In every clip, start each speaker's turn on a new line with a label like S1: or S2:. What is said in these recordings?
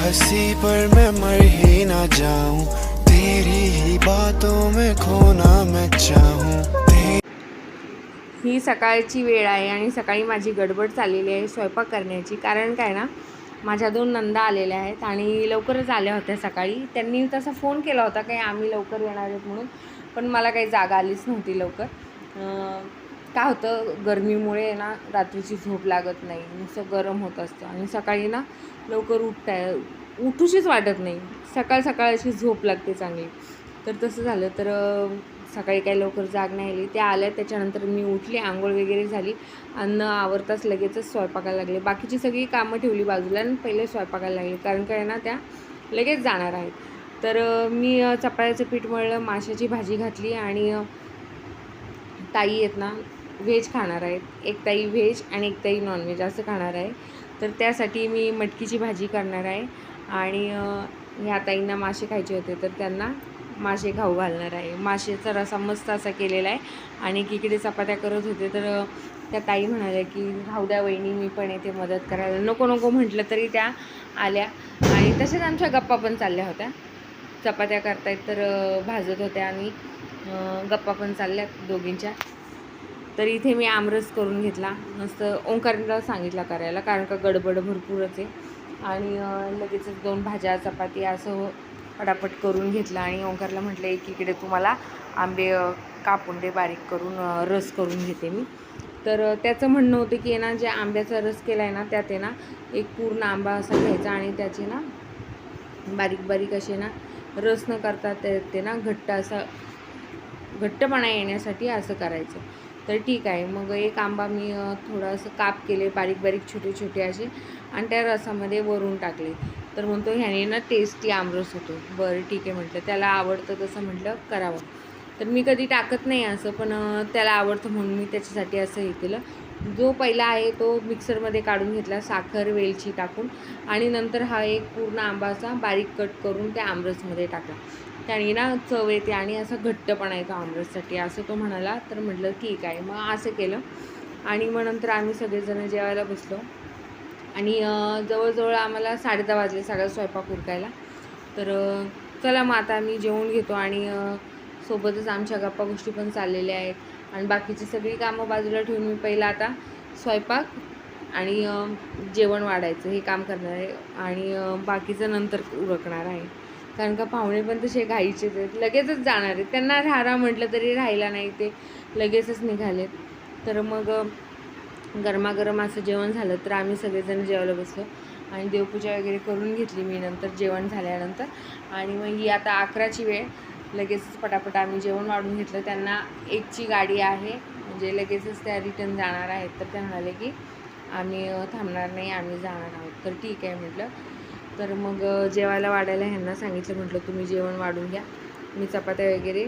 S1: हंसी पर मैं मर ही ना जाऊं, तेरी ही बातों में खोना मैं चाहूं।
S2: ही सकाळची वेळ आहे आणि सकाळी माझी गडबड चाललेली आहे स्वयंपाक करण्याची। कारण काय ना, माझ्या 2 नंदा आलेल्या आहेत आणि लवकरच आल्या होत्या सकाळी। त्यांनी तसा फोन केला होता की आम्ही लवकर येणार आहेत म्हणून, पण मला काही जागा आलीच नव्हती लवकर। काय होतं, गरमीमुळे ना रात्रीची झोप लागत नाही, नुसतं गरम होत असतं आणि सकाळी ना लवकर उठूशीच वाटत नाही। सकाळ सकाळ अशी झोप लागते चांगली। तर तसं झालं तर सकाळी काही लवकर जाग नाही आली। त्या आल्या, त्याच्यानंतर मी उठली, आंघोळ वगैरे झाली, अन्न आवरताच लगेचच स्वयंपाकाला लागले। बाकीची सगळी कामं ठेवली बाजूला आणि पहिले स्वयंपाकाला लागले, कारण काय ना त्या लगेच जाणार आहेत। तर मी चपात्याचं पीठ मळलं, माशाची भाजी घातली आणि ताई आहेत ना व्हेज खाणार आहेत, एक ताई व्हेज आणि एक ताई नॉनव्हेज असं खाणार आहे। तर त्यासाठी मी मटकीची भाजी करणार आहे आणि ह्या ताईंना मासे खायचे होते तर त्यांना मासे खाऊ घालणार आहे। माशाचा रस्सा मस्त असा केलेला आहे आणि एकीकडे चपात्या करत होते तर त्या ताई म्हणाल्या की राहू द्या वहिनी, मी पण येते मदत करायला। नको नको म्हटलं तरी त्या आल्या आणि तसेच आमच्या गप्पा पण चालल्या होत्या। चपात्या करतायत तर भाजत होत्या आणि गप्पा पण चालल्यात दोघींच्या। तर इथे मी आमरस करून घेतला, नुसतं ओंकारला सांगितला करायला, कारण का गडबड भरपूरच आहे आणि लगेचच 2 भाज्या चपाती असं पटापट करून घेतला आणि ओंकारला म्हटलं एकीकडे तुम्हाला आंबे कापून दे बारीक करून, रस करून घेते मी। तर त्याचं म्हणणं होतं की ना जे आंब्याचा रस केला आहे ना त्यात आहे ना एक पूर्ण आंबा असा घ्यायचा आणि त्याचे ना बारीक बारीक असे ना रस न करता ते ना घट्टपणा येण्यासाठी असं करायचं। तर ठीक आहे, मग एक आंबा मी थोडं असं काप केले बारीक बारीक छोटे छोटे असे आणि त्या रसामध्ये वरून टाकले। तर म्हणतो ह्याने ना टेस्टी आमरस होतो। बरं ठीक आहे म्हटलं, त्याला आवडतं तसं म्हटलं करावं। तर मी कधी टाकत नाही असं, पण त्याला आवडतं म्हणून मी त्याच्यासाठी असं हे केलं। जो पहिला आहे तो मिक्सरमध्ये काढून घेतला साखर वेलची टाकून आणि नंतर हा एक पूर्ण आंबा असा बारीक कट करून त्या आमरसमध्ये टाकला। त्याने ना चव येते आणि असा घट्टपणा येतो आमरससाठी असं तो म्हणाला। तर म्हटलं ठीक आहे, मग असं केलं आणि मग नंतर आम्ही सगळेजण जेवायला बसलो आणि जवळजवळ आम्हाला 10:30 वाजले सगळा स्वयंपाक उरकायला। तर चला मग आता आम्ही जेवून घेतो आणि सोबतच आमच्या गप्पा गोष्टी पण चाललेल्या आहेत आणि बाकीची सगळी कामं बाजूला ठेवून मी पहिला आता स्वयंपाक आणि जेवण वाढायचं हे काम करणार आहे आणि बाकीचं नंतर उरकणार आहे। कारण का पाहुणे पण तसे घाईचेच आहेत, लगेचच जाणार आहेत। त्यांना राहा म्हटलं तरी राहायला नाही, ते लगेचच निघालेत। तर मग गरमागरम असं जेवण झालं तर आम्ही सगळेजण जेवायला बसलो आणि देवपूजा वगैरे करून घेतली मी नंतर जेवण झाल्यानंतर। आणि मग ही आता 11ची वेळ, लगेचच पटापट आम्ही जेवण वाढून घेतलं। त्यांना 1ची गाडी आहे, म्हणजे लगेचच त्या रिटर्न जाणार आहेत। तर त्या म्हणाले की आम्ही थांबणार नाही, आम्ही जाणार आहोत। तर ठीक आहे म्हटलं। तर मग जेवायला वाढायला ह्यांना सांगितलं, म्हटलं तुम्ही जेवण वाढून घ्या, मी चपात्या वगैरे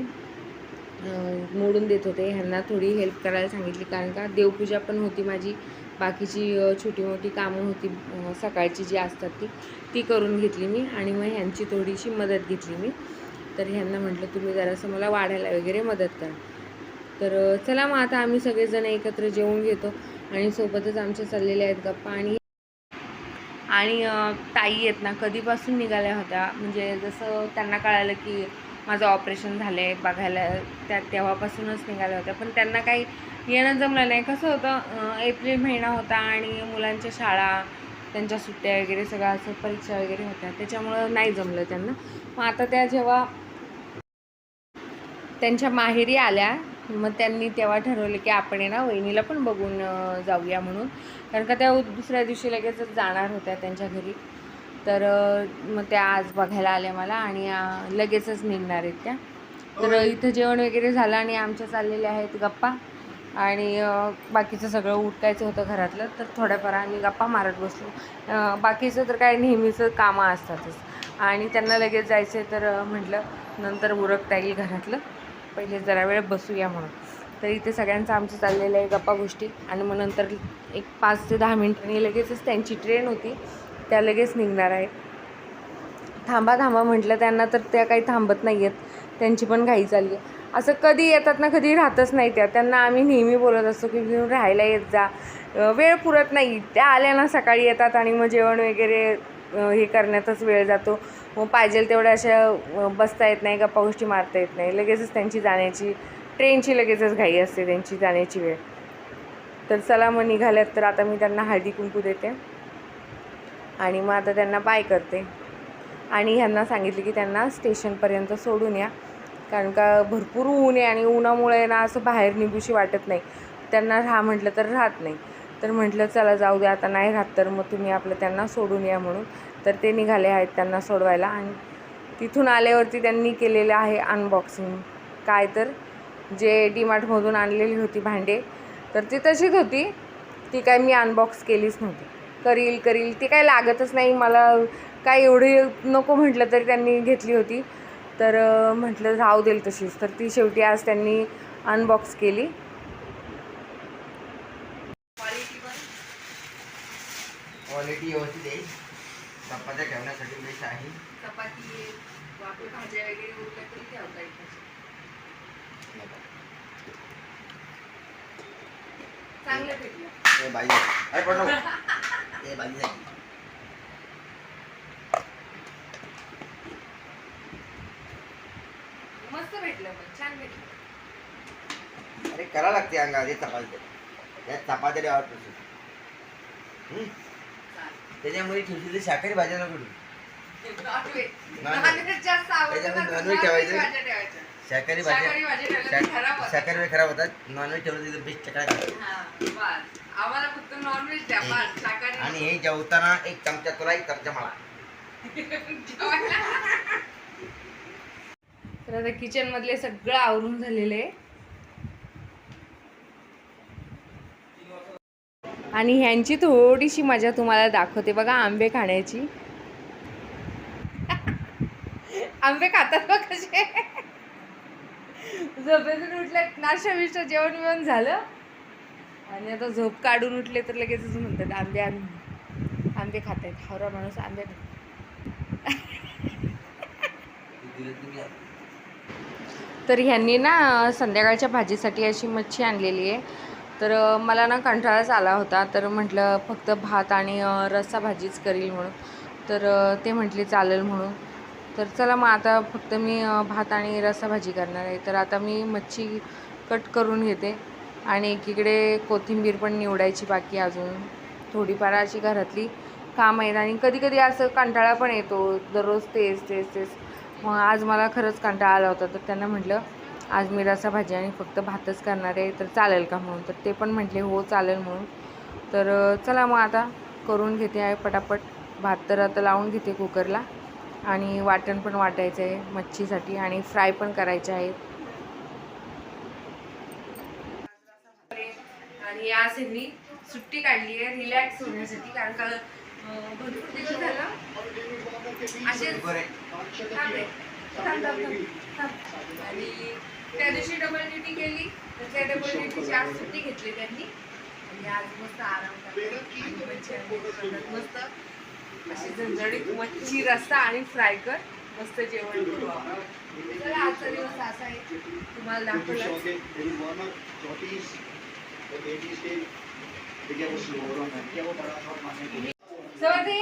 S2: मोडून देत होते। ह्यांना थोडी हेल्प करायला सांगितली, कारण का देवपूजा पण होती माझी, बाकीची छोटी मोठी कामं होती सकाळची जी असतात ती करून घेतली मी आणि मग ह्यांची थोडीशी मदत घेतली मी। तर ह्यांना म्हटलं तुम्ही जरासं मला वाढायला वगैरे मदत करा। तर चला मग आता आम्ही सगळेजण एकत्र जेवून घेतो आणि सोबतच आमच्या चाललेल्या आहेत गप्पा आणि ताई आहेत ना कधीपासून निघाल्या होत्या, म्हणजे जसं त्यांना कळालं की माझं ऑपरेशन झालं आहे बघायला, तेव्हापासूनच निघाल्या होत्या। पण त्यांना काही येणं जमलं नाही। कसं होतं, एप्रिल महिना होता आणि मुलांच्या शाळा, त्यांच्या सुट्ट्या वगैरे सगळं असं परीक्षा वगैरे होत्या, त्याच्यामुळं नाही जमलं त्यांना। मग आता त्या जेव्हा त्यांच्या माहेरी आल्या मग त्यांनी तेव्हा ठरवलं की आपण आहे ना वहिनीला पण बघून जाऊया म्हणून, कारण का त्या दुसऱ्या दिवशी लगेचच जाणार होत्या त्यांच्या घरी। तर मग त्या आज बघायला आल्या मला आणि लगेचच निघणार आहेत त्या। तर इथं जेवण वगैरे झालं आणि आमच्या चाललेल्या आहेत गप्पा आणि बाकीचं सगळं उरकायचं होतं घरातलं, तर थोड्याफार आम्ही गप्पा मारत बसलो। बाकीचं तर काय नेहमीचं कामं असतातच आणि त्यांना लगेच जायचं आहे, तर म्हटलं नंतर उरकता येईल घरातलं, पहिले जरा वेळ बसूया म्हणून। तर इथे सगळ्यांचं आमचं चाललेलं आहे गप्पा गोष्टी आणि मग नंतर एक 5 ते 10 मिनिटांनी लगेचच त्यांची ट्रेन होती, त्या लगेच निघणार आहेत। थांबा थांबा म्हटलं त्यांना तर त्या काही थांबत नाही आहेत, त्यांची पण घाई चालली आहे। असं कधी येतात ना, कधी राहतच नाही त्या, त्यांना आम्ही नेहमी बोलत असतो की राहायला येत जा, वेळ पुरत नाही। त्या आल्या ना सकाळी येतात आणि मग जेवण वगैरे हे करण्यातच वेळ जातो. मग पाहिजे तेवढ्या अशा बसता येत नाही, गप्पा गोष्टी मारता येत नाही. लगेचच त्यांची जाण्याची, ट्रेनची लगेचच घाई असते त्यांची जाण्याची वेळ. तर चला मग निघाल्यात, तर आता मी त्यांना हळदी कुंकू देते आणि मग आता त्यांना बाय करते. आणि ह्यांना सांगितले की त्यांना स्टेशनपर्यंत सोडून या, कारण का भरपूर ऊन आहे आणि उन्हामुळे ना असं बाहेर निघूशी वाटत नाही. त्यांना राहा म्हटलं तर राहत नाही. तर म्हटलं चला जाऊ द्या, आता नाही राहत तर मग तुम्ही आपलं त्यांना सोडून या म्हणून. तर ते निघाले आहेत त्यांना सोडवायला. आणि तिथून आल्यावरती त्यांनी केलेलं आहे अनबॉक्सिंग. काय तर जे डीमार्टमधून आणलेली होती भांडे, तर ती तशीच होती, ती काय मी अनबॉक्स केलीच नव्हती. करील ती काय लागतच नाही मला, काय एवढी नको म्हटलं तरी त्यांनी घेतली होती. तर म्हटलं राहू देईल तशीच. तर ती शेवटी आज त्यांनी अनबॉक्स केली.
S3: क्वालिटी व्यवस्थित आहे. चपात्या ठेवण्यासाठी बेस्ट आहे.
S2: चपाती आपली भाज्या वगैरे उरल्या तरी ठेवता येईल. चांगलं भेटलं.
S3: हे बाई अरे पण नको. हे बाई झाली.
S2: मस्त भेटलं, पण छान भेटलं.
S3: अरे करा लागते अंगा हे चपाती. या चपात्या आवडतो. त्याच्यामध्ये ठेवलेली शाकाहारी भाज्या नको.
S2: नॉनव्हेज जास्त आवडतं.
S3: त्याच्यामध्ये नॉनव्हेज ठेवायचं. शाकाहारी भाज्या
S2: खराब
S3: शाकाहारी खराब होतात. नॉनव्हेज ठेवलं तिथं बेस्ट चकडा
S2: आम्हाला फक्त नॉनव्हेज द्या, बस. शाकाहारी
S3: आणि हे जेवताना एक चमचा तुला, एक चमचा मला.
S2: तर आता किचन मधले सगळं आवरून झालेलं आहे. आणि ह्यांची थोडीशी मजा तुम्हाला दाखवते बघा, आंबे खाण्याची. आंबे खातात बघ कसे. झोपेतून उठले, नाश्ता बिष्टा जेवण बिवण झालं आणि आता झोप काढून उठले तर लगेचच म्हणतात आंबे आण. आंबे खात आहेत. हावरा माणूस आंबे. तर ह्यांनी ना संध्याकाळच्या भाजीसाठी अशी मच्छी आणलेली आहे. तर मला ना कंटाळाच आला होता, तर म्हटलं फक्त भात आणि रस्सा भाजीच करील म्हणून. तर ते म्हटले चालेल म्हणून. तर चला मग आता फक्त मी भात आणि रस्सा भाजी करणार आहे. तर आता मी मच्छी कट करून घेते आणि एकीकडे कोथिंबीर पण निवडायची बाकी अजून थोडीफार अशी घरातली काम आहेत. आणि कधी कधी असं कंटाळा पण येतो, दररोज तेच. मग आज मला खरंच कंटाळा आला होता. तर त्यांना म्हटलं आज मी रस्सा भाजी आणि फक्त भातच करणार आहे, तर चालेल का म्हणून. तर ते पण म्हटले हो चालेल म्हणून. तर चला मग आता करून घेते आहे पटापट. भात तर आता लावून घेते कुकरला आणि वाटण पण वाटायचं आहे मच्छीसाठी आणि फ्राय पण करायचे आहेत. आणि आज मी सुट्टी काढली आहे रिलॅक्स होण्यासाठी, कारण का भरपूर दिवस झालं असेच. आणि त्या दिवशी डबल ड्युटी केली, तर त्या डबल ड्युटीची आज सुट्टी घेतली त्यांनी. आणि आज मस्त आराम करतात आणि मस्त अशी झणझणीत मच्छी रस्सा आणि फ्राय कर, मस्त जेवण करू आपण. चला आजचा दिवस असा आहे, तुम्हाला दाखवलं. सवते